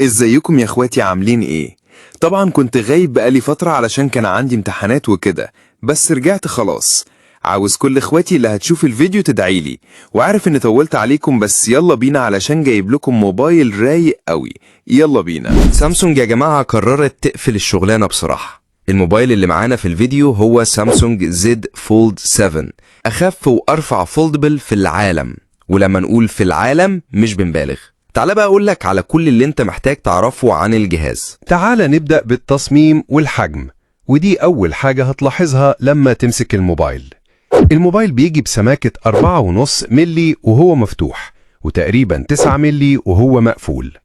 ازيكم يا اخواتي، عاملين ايه؟ طبعا كنت غايب بقالي فترة علشان كان عندي امتحانات وكده، بس رجعت خلاص. عاوز كل اخواتي اللي هتشوف الفيديو تدعيلي، وعارف اني طولت عليكم، بس يلا بينا علشان جايب لكم موبايل رايق قوي. يلا بينا. سامسونج يا جماعة قررت تقفل الشغلانة بصراحة. الموبايل اللي معانا في الفيديو هو سامسونج زد فولد 7، أخف وأرفع فولدبل في العالم، ولما نقول في العالم مش بنبالغ. تعال بقى أقولك على كل اللي انت محتاج تعرفه عن الجهاز. تعال نبدأ بالتصميم والحجم، ودي أول حاجة هتلاحظها لما تمسك الموبايل. الموبايل بيجي بسماكة 4.5 ملي وهو مفتوح، وتقريبا 9 ملي وهو مقفول.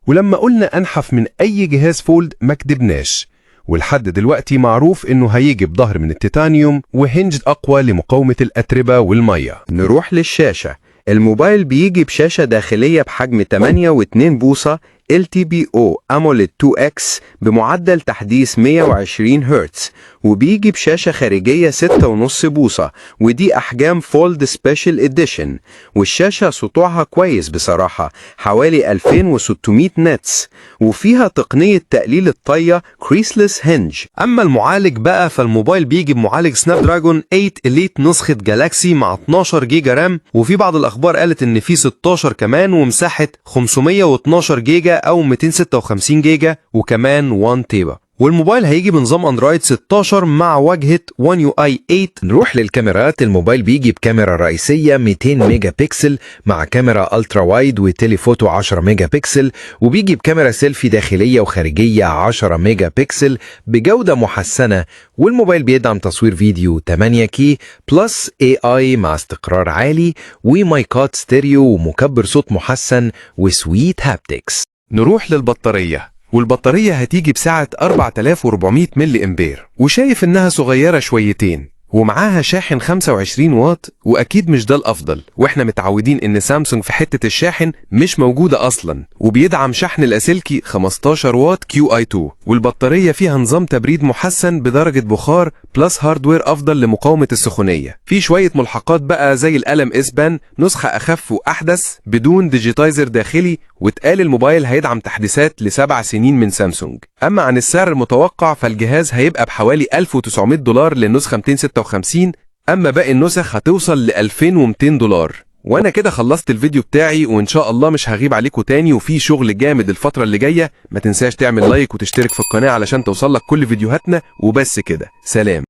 ولما قلنا أنحف من أي جهاز فولد ما كدبناش، ولحد دلوقتي معروف إنه هيجي بظهر من التيتانيوم وهنج أقوى لمقاومة الأتربة والمية. نروح للشاشة. الموبايل بيجي بشاشة داخلية بحجم 8.2 بوصة LTPO AMOLED 2X بمعدل تحديث 120 هرتز، وبيجي بشاشة خارجية 6.5 بوصة، ودي أحجام فولد سبيشال إديشن. والشاشة سطوعها كويس بصراحة، حوالي 2600 نتس، وفيها تقنية تقليل الطية كريسلس هنج. أما المعالج بقى، فالموبايل بيجي بمعالج سناب دراجون 8 إليت نسخة جالاكسي مع 12 جيجا رام، وفي بعض الأخبار قالت إن في 16 كمان، ومساحة 512 جيجا أو 256 جيجا، وكمان 1 تيبا. والموبايل هيجي بنظام اندرويد 16 مع واجهة One UI 8. نروح للكاميرات. الموبايل بيجي بكاميرا رئيسية 200 ميجا بكسل مع كاميرا الترا وايد وتليفوتو 10 ميجا بكسل، وبيجي بكاميرا سيلفي داخلية وخارجية 10 ميجا بكسل بجودة محسنة. والموبايل بيدعم تصوير فيديو 8K بلس AI مع استقرار عالي ومايكات ستيريو ومكبر صوت محسن وسويت هابتكس. نروح للبطارية، والبطارية هتيجي بسعة 4400 ملي امبير، وشايف انها صغيرة شويتين، ومعاها شاحن 25 واط، واكيد مش ده الافضل، واحنا متعودين ان سامسونج في حتة الشاحن مش موجودة اصلا، وبيدعم شحن الاسلكي 15 واط QI2. والبطارية فيها نظام تبريد محسن بدرجة بخار بلس هاردوير افضل لمقاومة السخونية. في شوية ملحقات بقى زي القلم اس بان نسخة اخف واحدث بدون ديجيتايزر داخلي، واتقال الموبايل هيدعم تحديثات ل7 سنين من سامسونج. اما عن السعر المتوقع، فالجهاز هيبقى بحوالي $1900 للنسخة 256، اما باقي النسخ هتوصل ل$2200. وانا كده خلصت الفيديو بتاعي، وان شاء الله مش هغيب عليكم تاني، وفي شغل جامد الفترة اللي جاية. ما تنساش تعمل لايك وتشترك في القناة علشان توصلك كل فيديوهاتنا، وبس كده، سلام.